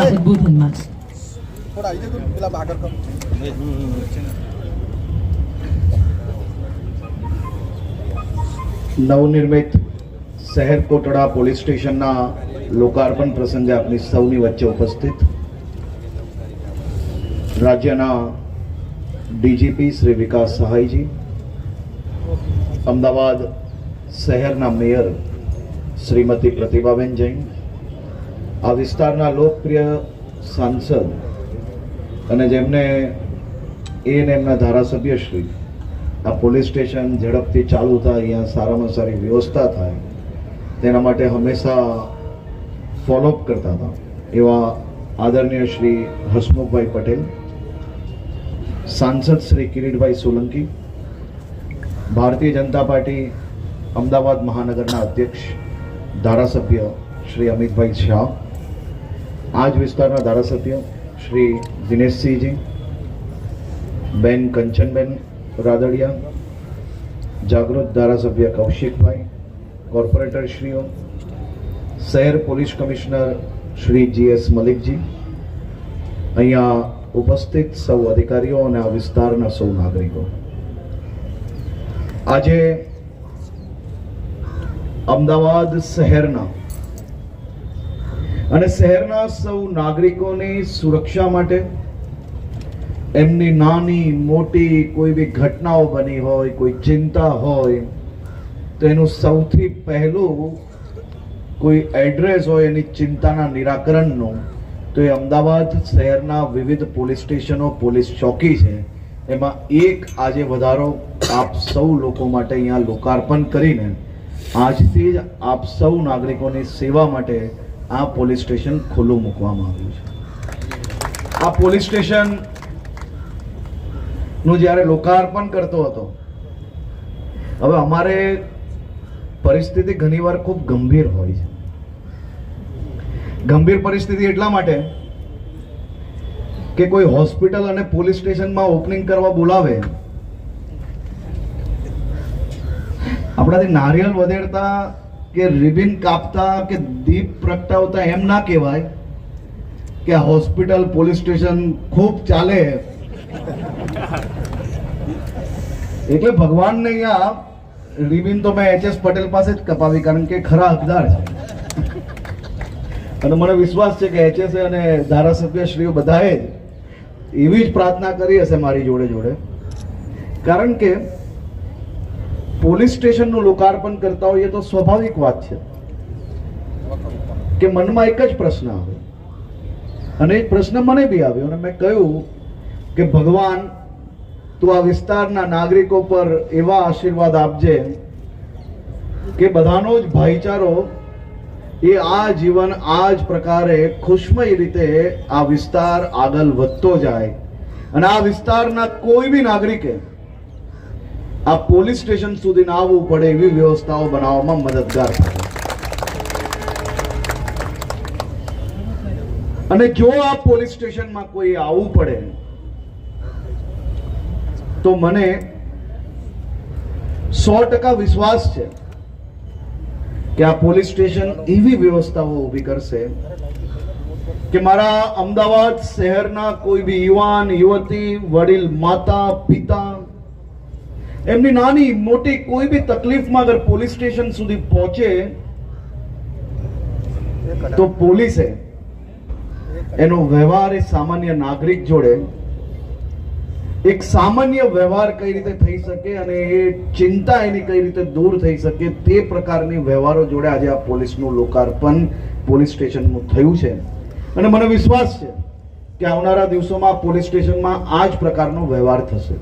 અદ્ભુત હિંમત. નવનિર્મિત શહેર કોટડા પોલીસ સ્ટેશનના લોકાર્પણ પ્રસંગે આપની સૌની વચ્ચે ઉપસ્થિત રાજ્યના ડીજીપી શ્રી વિકાસ સહાયજી, અમદાવાદ શહેરના મેયર શ્રીમતી પ્રતિભાબેન જૈન, આ વિસ્તારના લોકપ્રિય સાંસદ અને જેમને એમના ધારાસભ્ય શ્રી આ પોલીસ સ્ટેશન ઝડપથી ચાલુ થાય, અહીંયા સારામાં સારી વ્યવસ્થા થાય તેના માટે હંમેશા ફોલોઅપ કરતા હતા એવા આદરણીય શ્રી હસમુખભાઈ પટેલ, સાંસદ શ્રી કિરીટભાઈ સોલંકી, ભારતીય જનતા પાર્ટી અમદાવાદ મહાનગરના અધ્યક્ષ ધારાસભ્ય શ્રી અમિતભાઈ શાહ, આ જ વિસ્તારના ધારાસભ્ય શ્રી દિનેશસિંહજી, બેન કંચનબેન રાદડિયા, જાગૃત ધારાસભ્ય કૌશિકભાઈ, કોર્પોરેટરશ્રીઓ, શહેર પોલીસ કમિશનર શ્રી GS મલિકજી, અહીંયા ઉપસ્થિત સૌ અધિકારીઓ અને આ વિસ્તારના સૌ નાગરિકો, આજે અમદાવાદ શહેરના અને શહેરના સૌ નાગરિકોની સુરક્ષા માટે એમની નાની મોટી કોઈ બી ઘટનાઓ બની હોય, કોઈ ચિંતા હોય તો એનું સૌથી પહેલું કોઈ એડ્રેસ હોય એની ચિંતાના નિરાકરણનું, તો એ અમદાવાદ શહેરના વિવિધ પોલીસ સ્ટેશનો, પોલીસ ચોકી છે. એમાં એક આજે વધારો આપ સૌ લોકો માટે અહીંયા લોકાર્પણ કરીને આજથી જ આપ સૌ નાગરિકોની સેવા માટે આ પોલીસ સ્ટેશન ખુલ્લું મૂકવામાં આવ્યું છે. આ પોલીસ સ્ટેશન નું જ્યારે લોકાર્પણ કરતો હતો, હવે અમારે પરિસ્થિતિ ઘણીવાર ખૂબ ગંભીર હોય છે. ગંભીર પરિસ્થિતિ એટલા માટે કે કોઈ હોસ્પિટલ અને પોલીસ સ્ટેશનમાં ઓપનિંગ કરવા બોલાવે, આપણાથી નારિયેલ વધેરતા કે રિબિન કાપતા કે દીપ પ્રગટાવતા એમ ના કહેવાય કે આ હોસ્પિટલ પોલીસ સ્ટેશન ખૂબ ચાલે એટલે ભગવાનને અહીંયા રિબિન તો મેં HS પટેલ પાસે જ કપાવી, કારણ કે ખરા હકદાર છે. અને મને વિશ્વાસ છે કે HS અને ધારાસભ્યશ્રીઓ બધાએ એવી જ પ્રાર્થના કરી હશે મારી જોડે જોડે, કારણ કે પોલીસ સ્ટેશનનું લોકાર્પણ કરતા હોઈએ તો સ્વાભાવિક વાત છે કે મનમાં એક જ પ્રશ્ન આવે, અને એ પ્રશ્ન મને બી આવ્યો અને મેં કહ્યું કે ભગવાન તું આ વિસ્તારના નાગરિકો પર એવા આશીર્વાદ આપજે કે બધાનો જ ભાઈચારો એ આ જીવન આ જ પ્રકારે ખુશમય રીતે આ વિસ્તાર આગળ વધતો જાય અને આ વિસ્તારના કોઈ બી નાગરિકે આ પોલીસ સ્ટેશન સુધી ના આવવું પડે એવી વ્યવસ્થાઓ બનાવવામાં મદદગાર થાય. અને જો આ પોલીસ સ્ટેશનમાં કોઈ આવવું પડે તો મને 100% વિશ્વાસ છે કે આ પોલીસ સ્ટેશન એવી વ્યવસ્થાઓ ઊભી કરશે કે મારા અમદાવાદ શહેરના કોઈ બી યુવાન, યુવતી, વડીલ, માતા, પિતા, એમની નાની મોટી કોઈ બી તકલીફમાં અગર પોલીસ સ્ટેશન સુધી પહોંચે તો પોલીસે એનો વ્યવહાર એ સામાન્ય નાગરિક જોડે એક સામાન્ય વ્યવહાર કઈ રીતે થઈ શકે અને એ ચિંતા એની કઈ રીતે દૂર થઈ શકે તે પ્રકારની વ્યવહારો જોડે આજે આ પોલીસનું લોકાર્પણ પોલીસ સ્ટેશનનું થયું છે. અને મને વિશ્વાસ છે કે આવનારા દિવસોમાં પોલીસ સ્ટેશનમાં આ જ પ્રકારનો વ્યવહાર થશે.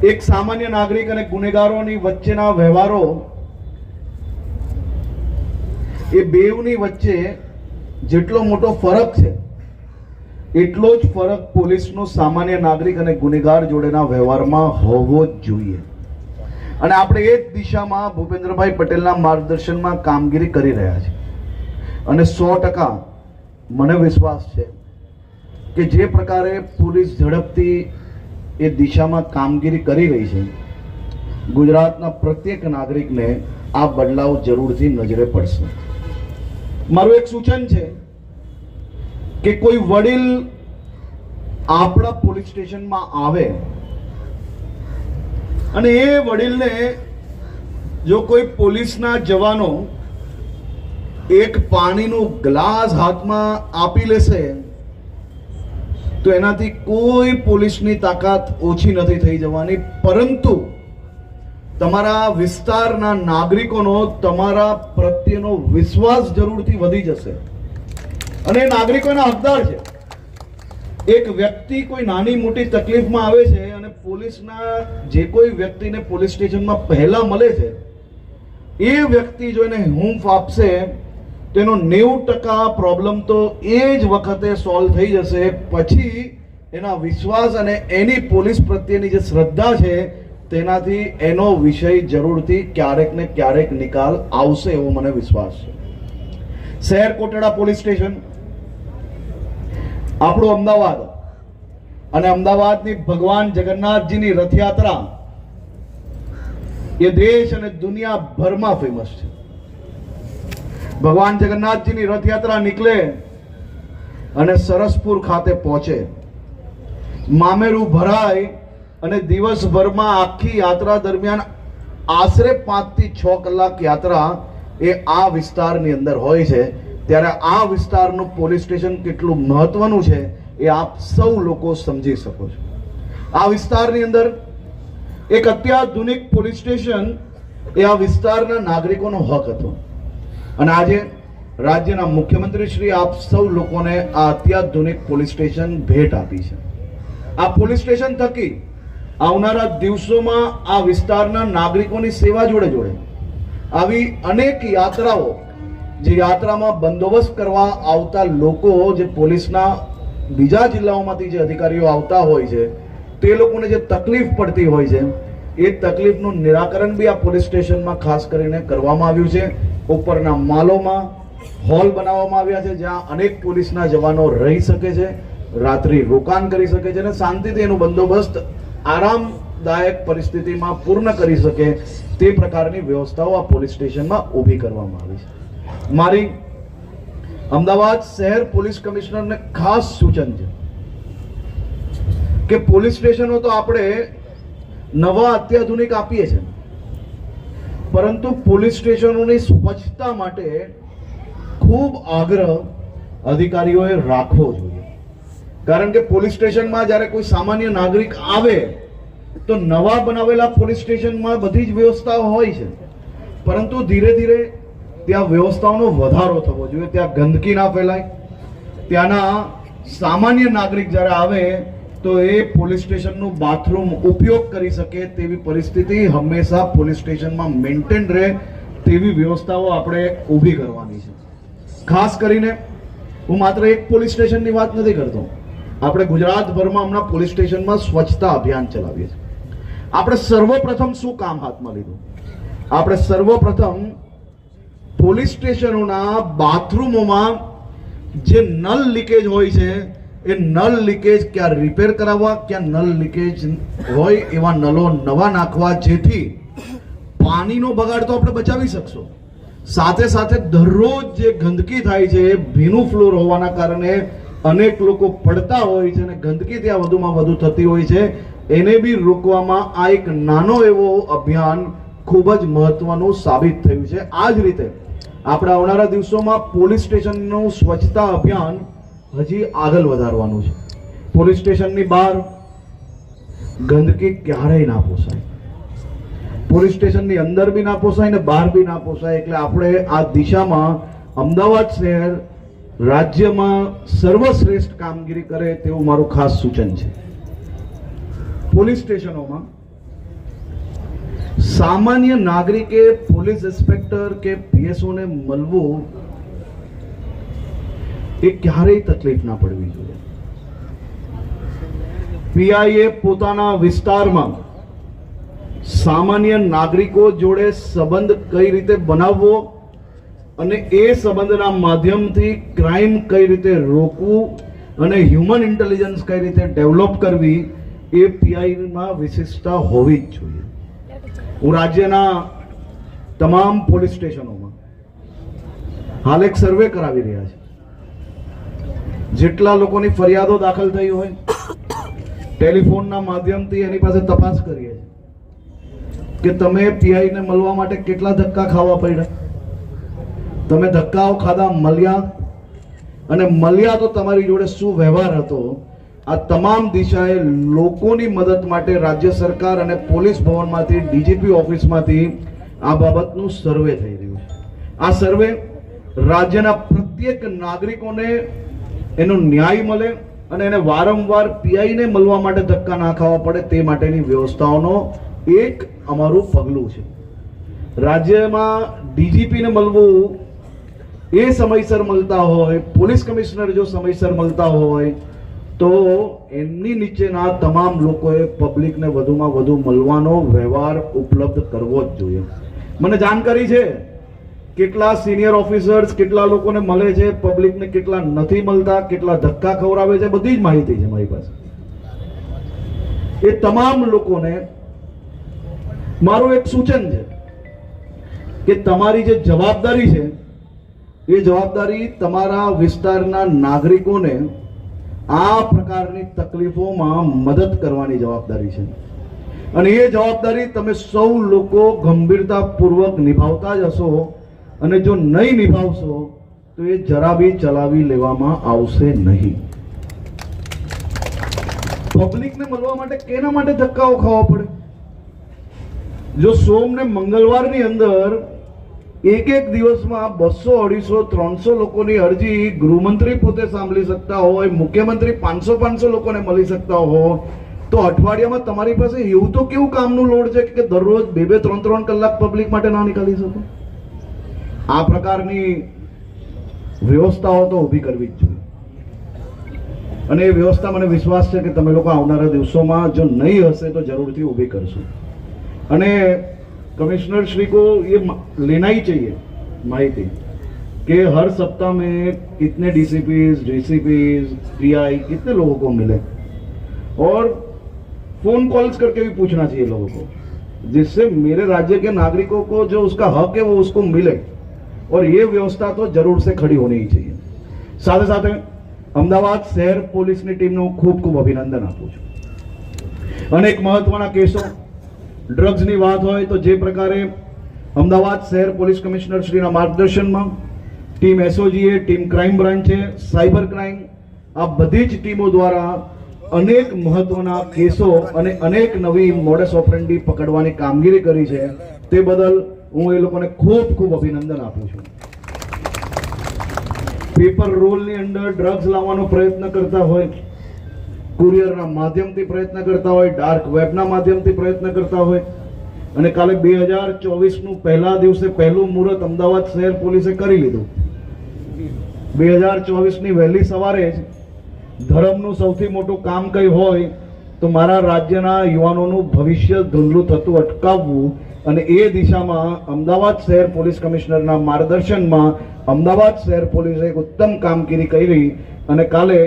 એક સામાન્ય નાગરિક અને ગુનેગારોની વચ્ચેના વ્યવહારો એ બેવની વચ્ચે જેટલો મોટો ફરક છે એટલો જ ફરક પોલીસનો સામાન્ય નાગરિક અને ગુનેગાર જોડેના વ્યવહારમાં હોવો જ જોઈએ. અને આપણે એ જ દિશામાં ભૂપેન્દ્રભાઈ પટેલના માર્ગદર્શનમાં કામગીરી કરી રહ્યા છે. અને 100% મને વિશ્વાસ છે કે જે પ્રકારે પોલીસ ઝડપથી એ દિશામાં કામગીરી કરી રહી છે, ગુજરાતના પ્રત્યેક નાગરિકને આ બદલાવ જરૂરથી નજરે પડશે. મારું એક સૂચન છે કે કોઈ વડીલ આપણા પોલીસ સ્ટેશનમાં આવે અને એ વડીલને જો કોઈ પોલીસના જવાનો એક પાણીનો ગ્લાસ હાથમાં આપી લેશે તો એનાથી કોઈ પોલીસની તાકાત ઓછી નથી થઈ જવાની, પરંતુ તમારા વિસ્તારના નાગરિકોનો તમારા પ્રત્યેનો વિશ્વાસ જરૂરથી વધી જશે અને નાગરિકો એના હકદાર છે. એક વ્યક્તિ કોઈ નાની મોટી તકલીફમાં આવે છે અને પોલીસના જે કોઈ વ્યક્તિને પોલીસ સ્ટેશનમાં પહેલા મળે છે એ વ્યક્તિ જો એને હૂંફ આપશે તેનો 90% પ્રોબ્લેમ તો એ જ વખતે સોલ્વ થઈ જશે. પછી એના વિશ્વાસ અને એની પોલીસ પ્રત્યેની જે શ્રદ્ધા છે તેનાથી એનો વિષય જરૂરથી ક્યારેક ને ક્યારેક નિકાલ આવશે એવો મને વિશ્વાસ છે. શહેર કોટડા પોલીસ સ્ટેશન આપણું અમદાવાદ અને અમદાવાદની ભગવાન જગન્નાથજીની રથયાત્રા એ દેશ અને દુનિયાભરમાં ફેમસ છે. ભગવાન જગન્નાથજીની રથયાત્રા નીકળે અને સરસપુર ખાતે પહોંચે, મામેરું ભરાય અને દિવસભરમાં આખી યાત્રા દરમિયાન આશરે 5 થી 6 કલાક યાત્રા એ આ વિસ્તારની અંદર હોય છે. ત્યારે આ વિસ્તારનું પોલીસ સ્ટેશન કેટલું મહત્વનું છે એ આપ સૌ લોકો સમજી શકો છો. આ વિસ્તારની અંદર એક અત્યાધુનિક પોલીસ સ્ટેશન એ આ વિસ્તારના નાગરિકોનો હક હતો અને આજે રાજ્યના મુખ્યમંત્રી શ્રી આપ સૌ લોકોને આ અત્યાધુનિક પોલીસ સ્ટેશન ભેટ આપી છે. આ પોલીસ સ્ટેશન થકી આવનારા દિવસોમાં આ વિસ્તારના નાગરિકોની સેવા જોડે જોડે આવી અનેક યાત્રાઓ, જે યાત્રામાં બંદોબસ્ત કરવા આવતા લોકો, જે પોલીસના બીજા જિલ્લાઓમાંથી જે અધિકારીઓ આવતા હોય છે તે લોકોને જે તકલીફ પડતી હોય છે એ તકલીફનું નિરાકરણ બી આ પોલીસ સ્ટેશનમાં ખાસ કરીને કરવામાં આવ્યું છે. ઉપરના માલોમાં હોલ બનાવવામાં આવ્યા છે જ્યાં અનેક પોલીસના જવાનો રહી શકે છે, રાત્રિ રોકાણ કરી શકે છે અને શાંતિથી એનો બંદોબસ્ત આરામદાયક પરિસ્થિતિમાં પૂર્ણ કરી શકે તે પ્રકારની વ્યવસ્થાઓ આ પોલીસ સ્ટેશનમાં ઊભી કરવામાં આવી છે. મારી અમદાવાદ શહેર પોલીસ કમિશનરને ખાસ સૂચન છે કે પોલીસ સ્ટેશનો તો આપણે નવા અત્યાધુનિક આપીએ છીએ, પરંતુ પોલીસ સ્ટેશનોની સ્વચ્છતા માટે ખૂબ આગ્રહ અધિકારીઓએ રાખવો જોઈએ. કારણ કે પોલીસ સ્ટેશનમાં જ્યારે કોઈ સામાન્ય નાગરિક આવે તો નવા બનાવેલા પોલીસ સ્ટેશનમાં બધી જ વ્યવસ્થાઓ હોય છે, પરંતુ ધીરે ધીરે ત્યાં વ્યવસ્થાઓનો વધારો થવો જોઈએ. ત્યાં ગંદકી ના ફેલાય, ત્યાંના સામાન્ય નાગરિક જ્યારે આવે તો એ પોલીસ સ્ટેશનનું બાથરૂમ ઉપયોગ કરી શકે તેવી પરિસ્થિતિ હંમેશા પોલીસ સ્ટેશનમાં મેન્ટેન રહે તેવી વ્યવસ્થાઓ આપણે ઊભી કરવાની છે. ખાસ કરીને હું માત્ર એક પોલીસ સ્ટેશનની વાત નથી કરતો, આપણે ગુજરાતભરમાં હમણાં પોલીસ સ્ટેશનમાં સ્વચ્છતા અભિયાન ચલાવીએ છીએ. આપણે સર્વપ્રથમ શું કામ હાથમાં લીધું? આપણે સર્વપ્રથમ પોલીસ સ્ટેશનોના બાથરૂમોમાં જે નળ લીકેજ હોય છે એ નળ લીકેજ ક્યાં રિપેર કરાવવા, ક્યાં નળ લીકેજ હોય એવા નળો નવા નાખવા, જેથી પાણીનો બગાડ તો આપણે બચાવી શકશું. સાથે સાથે દરરોજ જે ગંદકી થાય છે, ભીનું ફ્લોર હોવાના કારણે અનેક લોકો પડતા હોય છે અને ગંદકી ત્યાં વધુમાં વધુ થતી હોય છે, એને બી રોકવામાં આ એક નાનો એવો અભિયાન ખૂબ જ મહત્વનું સાબિત થયું છે. આ જ રીતે આપણે આવનારા દિવસોમાં પોલીસ સ્ટેશનનું સ્વચ્છતા અભિયાન હજી આગળ વધારવાનું છે. પોલીસ સ્ટેશનની બહાર ગંદકી ક્યારેય ના પોસાય, પોલીસ સ્ટેશનની અંદર બી ના પોસાય ને બહાર બી ના પોસાય. એટલે આપણે આ દિશામાં અમદાવાદ શહેર રાજ્યમાં સર્વશ્રેષ્ઠ કામગીરી કરે તેવું મારું ખાસ સૂચન છે. પોલીસ સ્ટેશનોમાં સામાન્ય નાગરિકે પોલીસ ઇન્સ્પેક્ટર કે પીએસઓ ને મળવું એ ક્યારેય તકલીફ ના પડવી જોઈએ. પીઆઈએ પોતાના વિસ્તારમાં સામાન્ય નાગરિકો જોડે સંબંધ કઈ રીતે બનાવવો અને એ સંબંધના માધ્યમથી ક્રાઇમ કઈ રીતે રોકવું અને હ્યુમન ઇન્ટેલિજન્સ કઈ રીતે ડેવલપ કરવી એ પીઆઈમાં વિશિષ્ટતા હોવી જ જોઈએ. હું રાજ્યના તમામ પોલીસ સ્ટેશનોમાં હાલ એક સર્વે કરાવી રહ્યા છે, જેટલા લોકોની ફરિયાદો દાખલ થઈ હોય ટેલિફોનના માધ્યમથી એની પાસે તપાસ કરીએ કે તમે પીઆઈને મળવા માટે કેટલા ધક્કા ખાવા પડ્યા, તમે ધક્કાઓ ખાધા, મળ્યા, અને મળ્યા તો તમારી જોડે શું વ્યવહાર હતો. આ તમામ દિશાએ લોકોની મદદ માટે રાજ્ય સરકાર અને પોલીસ ભવનમાંથી, ડીજીપી ઓફિસમાંથી આ બાબતનું સર્વે થઈ રહ્યું છે. આ સર્વે રાજ્યના પ્રત્યેક નાગરિકોને એનો ન્યાય મળે અને એને વારંવાર પીઆઈને મળવા માટે ધક્કા ના ખાવા પડે તે માટેની વ્યવસ્થાઓનો એક અમારું પગલું છે. રાજ્યમાં ડીજીપીને મળવું એ સમયસર મળતા હોય, પોલીસ કમિશનર જો સમયસર મળતા હોય તો એમની નીચેના તમામ લોકોએ પબ્લિકને વધુમાં વધુ મળવાનો વ્યવહાર ઉપલબ્ધ કરવો જ જોઈએ. મને જાણકારી છે કેટલા સિનિયર ઓફિસર્સ કેટલા લોકોને મળે છે, પબ્લિકને કેટલા નથી મળતા, કેટલા ધક્કા ખવડાવે છે, બધી જ માહિતી છે મારી પાસે. એ તમામ લોકોને મારું એક સૂચન છે કે તમારી જે જવાબદારી છે એ જવાબદારી તમારા વિસ્તારના નાગરિકોને આ પ્રકારની તકલીફોમાં મદદ કરવાની જવાબદારી છે. અને એ જવાબદારી તમે સૌ લોકો ગંભીરતાપૂર્વક નિભાવતા જ હશો. અને જો નહીં નિભાવશો તો એ જરા બી ચલાવી લેવામાં આવશે નહીં. પબ્લિકને મળવા માટે કેના માટે ધક્કાઓ ખાવા પડે? જો સોમ ને મંગળવારની અંદર એક દિવસમાં 200, 250, 300 લોકોની અરજી ગૃહમંત્રી પોતે સાંભળી શકતા હોય, મુખ્યમંત્રી 500 લોકોને મળી શકતા હોય, તો અઠવાડિયામાં તમારી પાસે એવું તો કેવું કામનું લોડ છે કે દરરોજ 2-2, 3-3 કલાક પબ્લિક માટે ના નીકાળી શકો? આ પ્રકારની વ્યવસ્થાઓ તો ઊભી કરવી જ જોઈએ. અને એ વ્યવસ્થા મને વિશ્વાસ છે કે તમે લોકો આવનારા દિવસોમાં જો નહીં હશે તો જરૂરથી ઊભી કરશો. અને कमिश्नर श्री को ये लेना ही चाहिए माहिती कि हर सप्ताह में कितने डीसीपीज, पीआई कितने लोगों को मिले, और फोन कॉल्स करके भी पूछना चाहिए लोगों को, जिससे मेरे राज्य के नागरिकों को जो उसका हक है वो उसको मिले. और ये व्यवस्था तो जरूर से खड़ी होनी ही चाहिए. સાથે સાથે અમદાવાદ શહેર પોલીસની ટીમનું ખૂબ ખૂબ અભિનંદન આપું છું. અનેક મહત્વના કેસો ડ્રગ્સની વાત હોય તો જે પ્રકારે અમદાવાદ શહેર પોલીસ કમિશનર શ્રીના માર્ગદર્શનમાં ટીમ એસઓજીએ, ટીમ ક્રાઇમ બ્રાન્ચે, સાયબર ક્રાઇમ, આ બધી જ ટીમો દ્વારા અનેક મહત્વના કેસો અને અનેક નવી મોડસ ઓપરેન્ડી પકડવાની કામગીરી કરી છે. તે બદલ હું એ લોકોને ખૂબ ખૂબ અભિનંદન આપું છું. પેપર રોલની અંદર ડ્રગ્સ લાવવાનો પ્રયત્ન કરતા હોય, કુરિયરના માધ્યમથી પ્રયત્ન કરતા હોય, ડાર્ક વેબના માધ્યમથી પ્રયત્ન કરતા હોય, અને કાલે 2024નું પહેલા દિવસે પહેલું મુહૂર્ત અમદાવાદ શહેર પોલીસે કરી લીધું. 2024ની વહેલી સવારે જ ધર્મનું સૌથી મોટું કામ કઈ હોય તો મારા રાજ્યના યુવાનોનું ભવિષ્ય ધૂંધળું થતું અટકાવવું, અને એ દિશામાં અમદાવાદ શહેર પોલીસ કમિશનરના માર્ગદર્શનમાં અમદાવાદ શહેર પોલીસે એક ઉત્તમ કામગીરી કરી અને કાલે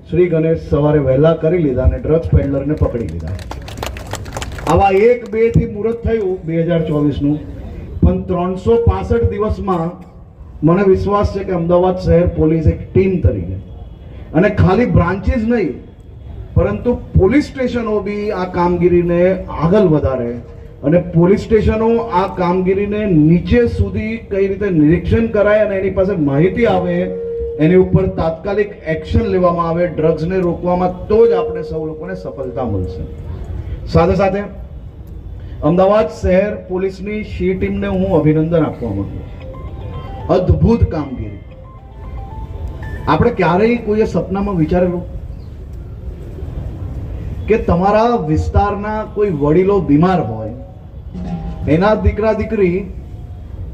શ્રી ગણેશ સવારે વહેલા કરી લીધા અને ડ્રગ્સ પેડલરને પકડી લીધા. આવા 1-2 થી મુહૂર્ત થયું 2024નું, પણ 365 દિવસમાં મને વિશ્વાસ છે કે અમદાવાદ શહેર પોલીસ એક ટીમ તરીકે, અને ખાલી બ્રાન્ચીસ નહીં પરંતુ પોલીસ સ્ટેશનો બી આ કામગીરીને આગળ વધારે, અને પોલીસ સ્ટેશનો આ કામગીરીને નીચે સુધી કઈ રીતે નિરીક્ષણ કરાય અને એની પાસે માહિતી આવે, એની ઉપર તાત્કાલિક એક્શન લેવામાં આવે ડ્રગ્સને રોકવામાં, તો જ આપણે સૌ લોકોને સફળતા મળશે. સાથે સાથે અમદાવાદ શહેર પોલીસની શી ટીમને હું અભિનંદન આપવા માંગુ છું. અદ્ભુત કામગીરી. આપણે ક્યારેય કોઈએ સપનામાં વિચારેલું કે તમારા વિસ્તારના કોઈ વડીલો બીમાર હોય, એના દીકરા દીકરી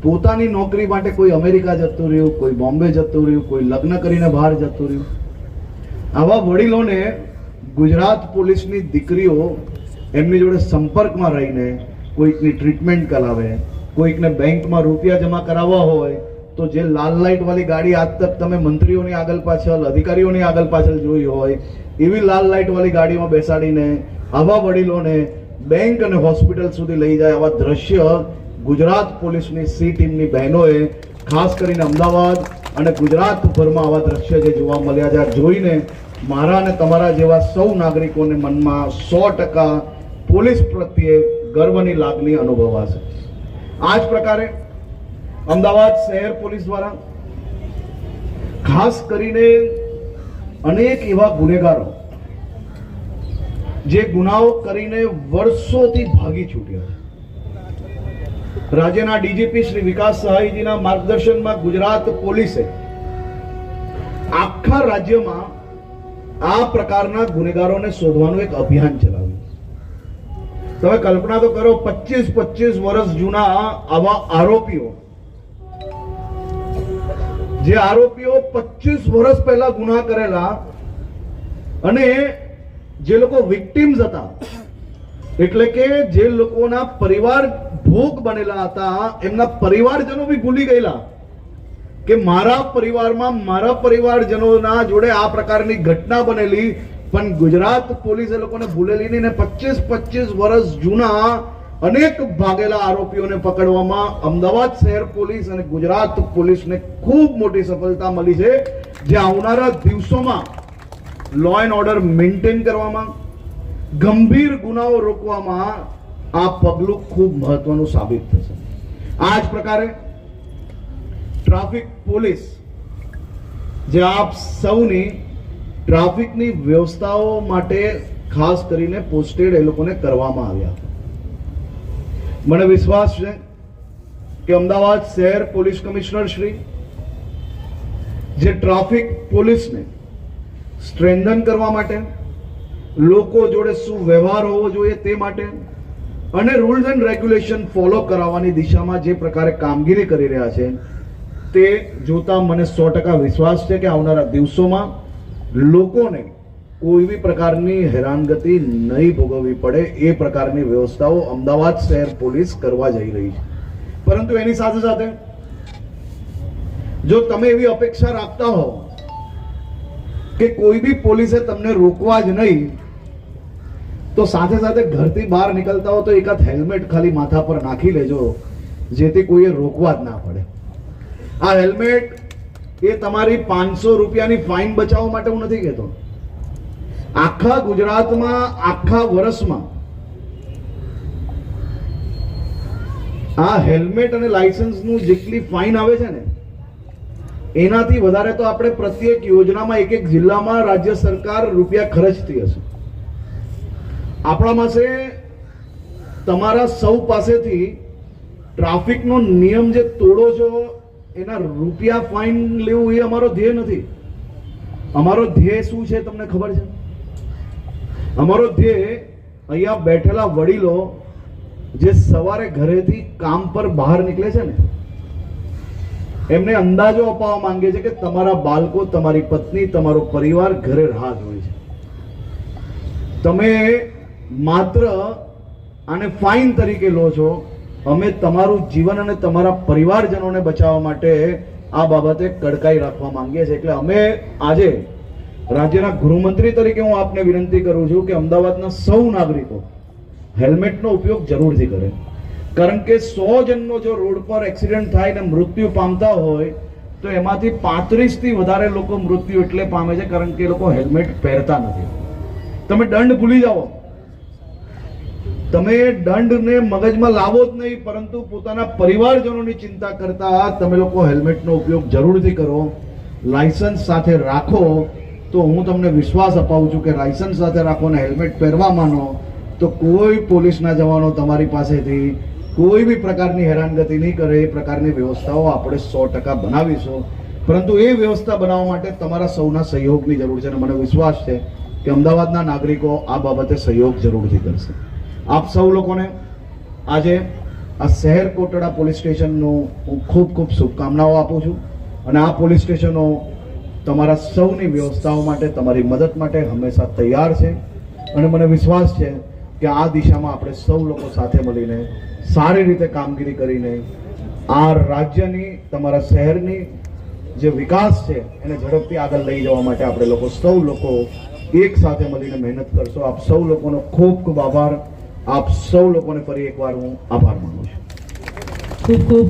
પોતાની નોકરી માટે કોઈ અમેરિકા જતું રહ્યું, કોઈ બોમ્બે જતું રહ્યું, કોઈ લગ્ન કરીને બહાર જતું રહ્યું, આવા વડીલોને ગુજરાત પોલીસની દીકરીઓ એમની જોડે સંપર્કમાં રહીને કોઈકની ટ્રીટમેન્ટ કરાવે, કોઈકને બેંકમાં રૂપિયા જમા કરાવવા હોય તો જે લાલ લાઇટ વાળી ગાડી આજ તક તમે મંત્રીઓની આગળ પાછળ, અધિકારીઓની આગળ પાછળ જોઈ હોય, એવી લાલ લાઇટ વાળી ગાડીમાં બેસાડીને આવા વડીલોને બેંક અને હોસ્પિટલ સુધી લઈ જાય, આવા દ્રશ્ય ગુજરાત પોલીસની સી ટીમની બહેનોએ ખાસ કરીને અમદાવાદ અને ગુજરાતભરમાં આવા દ્રશ્ય જે જોવા મળ્યા છે, આ જોઈને મારા અને તમારા જેવા સૌ નાગરિકોને મનમાં 100% પોલીસ પ્રત્યે ગર્વની લાગણી અનુભવાશે. આ જ પ્રકારે અમદાવાદ શહેર પોલીસ દ્વારા ખાસ કરીને અનેક એવા ગુનેગારો જે ગુનાઓ કરીને વર્ષોથી ભાગી છૂટ્યા છે, રાજ્યના ડીજીપી શ્રી વિકાસ સહાયજીના માર્ગદર્શનમાં ગુજરાત પોલીસે આખા રાજ્યમાં આ પ્રકારના ગુનેગારોને શોધવાનું એક અભિયાન ચલાવ્યું. તમે કલ્પના તો કરો, 25 વર્ષ જૂના આવા આરોપીઓ, જે આરોપીઓ 25 વર્ષ પહેલા ગુના કરેલા અને જે લોકો વિક્ટિમ્સ હતા, એટલે કે જે લોકોના પરિવાર ભોગ બનેલા હતા, એમના પરિવારજનો બી ભૂલી ગયેલા કે મારા પરિવારમાં મારા પરિવારજનોના જોડે આ પ્રકારની ઘટના બનેલી, પણ ગુજરાત પોલીસ એ લોકોને ભૂલેલી નહીં ને 25 વર્ષ જૂના અનેક ભાગેલા આરોપીઓને પકડવામાં અમદાવાદ શહેર પોલીસ અને ગુજરાત પોલીસને ખૂબ મોટી સફળતા મળી છે, જે આવનારા દિવસોમાં લો એન્ડ ઓર્ડર મેન્ટેન કરવામાં, ગંભીર ગુનાઓ રોકવામાં આ પગલું ખૂબ મહત્વનું સાબિત થશે. આ જ પ્રકારે ટ્રાફિક પોલીસ, જે આપ સૌની ટ્રાફિકની વ્યવસ્થાઓ માટે ખાસ કરીને પોસ્ટેડ એ લોકોને કરવામાં આવ્યા. મને વિશ્વાસ છે કે અમદાવાદ શહેર પોલીસ કમિશનર શ્રી જે ટ્રાફિક પોલીસને સ્ટ્રેન્થન કરવા માટે, લોકો જોડે શું વ્યવહાર હોવો જોઈએ તે માટે અને રૂલ્સ એન્ડ રેગ્યુલેશન ફોલો કરાવવાની દિશામાં જે પ્રકારે કામગીરી કરી રહ્યા છે, તે જોતા મને 100% વિશ્વાસ છે કે આવનારા દિવસોમાં લોકોને કોઈ બી પ્રકારની હેરાનગતિ નહીં ભોગવવી પડે એ પ્રકારની વ્યવસ્થાઓ અમદાવાદ શહેર પોલીસ કરવા જઈ રહી છે. પરંતુ એની સાથે સાથે જો તમે એવી અપેક્ષા રાખતા હો કે કોઈ બી પોલીસે તમને રોકવા જ નહીં, તો સાથે સાથે ઘરથી બહાર નીકળતા હો તો એકાદ હેલ્મેટ ખાલી માથા પર નાખી લેજો, જેથી કોઈએ રોકવા જ ના પડે. આ હેલ્મેટ એ તમારી 500 રૂપિયાની ફાઇન બચાવવા માટે હું નથી કહેતો. આખા ગુજરાતમાં આખા વર્ષમાં આ હેલ્મેટ અને લાયસન્સનું જેટલી ફાઇન આવે છે ને, એનાથી વધારે તો આપણે પ્રત્યેક યોજનામાં એક જિલ્લામાં રાજ્ય સરકાર રૂપિયા ખર્ચતી હશે. આપણા પાસે તમારા સૌ પાસેથી ટ્રાફિકનો નિયમ જે તોડો છો એના રૂપિયા ફાઇન લેવું એ અમારો ધ્યેય નથી. અમારો ધ્યેય શું છે તમને ખબર છે? અમારો ધ્યેય અહીંયા બેઠેલા વડીલો જે સવારે ઘરેથી કામ પર બહાર નીકળે છે ને, એમને અંદાજો અપાવવા માંગે છે કે તમારા બાળકો, તમારી પત્ની, તમારો પરિવાર ઘરે રાહ જોવે છે. તમે માત્ર આને ફાઇન તરીકે લો છો. અમે તમારું જીવન અને તમારા પરિવારજનોને બચાવવા માટે આ બાબતે કડકાઈ રાખવા માંગીએ છીએ. એટલે અમે આજે રાજ્યના ગૃહમંત્રી તરીકે હું આપને વિનંતી કરું છું કે અમદાવાદના સૌ નાગરિકો હેલ્મેટનો ઉપયોગ જરૂરથી કરે. કારણ કે 100 જણનો જો રોડ પર એક્સિડન્ટ થાય ને મૃત્યુ પામતા હોય તો એમાંથી 35 થી વધારે લોકો મૃત્યુ એટલે પામે છે કારણ કે એ લોકો હેલ્મેટ પહેરતા નથી. તમે દંડ ભૂલી જાઓ, તમે દંડને મગજમાં લાવો જ નહીં, પરંતુ પોતાના પરિવારજનોની ચિંતા કરતા તમે લોકો હેલ્મેટનો ઉપયોગ જરૂરથી કરો. લાયસન્સ સાથે રાખો તો હું તમને વિશ્વાસ અપાવું છું કે લાયસન્સ સાથે રાખો ને હેલ્મેટ પહેરવા માનો તો કોઈ પોલીસના જવાનો તમારી પાસેથી કોઈ બી પ્રકારની હેરાનગતિ નહીં કરે. એ પ્રકારની વ્યવસ્થાઓ આપણે 100% બનાવીશું. પરંતુ એ વ્યવસ્થા બનાવવા માટે તમારા સૌના સહયોગની જરૂર છે અને મને વિશ્વાસ છે કે અમદાવાદના નાગરિકો આ બાબતે સહયોગ જરૂરથી કરશે. આપ સૌ લોકોને આજે આ શહેર કોટડા પોલીસ સ્ટેશનનું હું ખૂબ ખૂબ શુભકામનાઓ આપું છું અને આ પોલીસ સ્ટેશનો તમારા સૌની વ્યવસ્થાઓ માટે, તમારી મદદ માટે હંમેશા તૈયાર છે અને મને વિશ્વાસ છે કે આ દિશામાં આપણે સૌ લોકો સાથે મળીને સારી રીતે કામગીરી કરીને આ રાજ્યની, તમારા શહેરની જે વિકાસ છે એને ઝડપથી આગળ લઈ જવા માટે આપણે લોકો સૌ લોકો એક સાથે મળીને મહેનત કરશો. આપ સૌ લોકોનો ખૂબ ખૂબ આભાર. આપ સૌ લોકોને ફરી એકવાર હું આભાર માનું છું. ખૂબ ખૂબ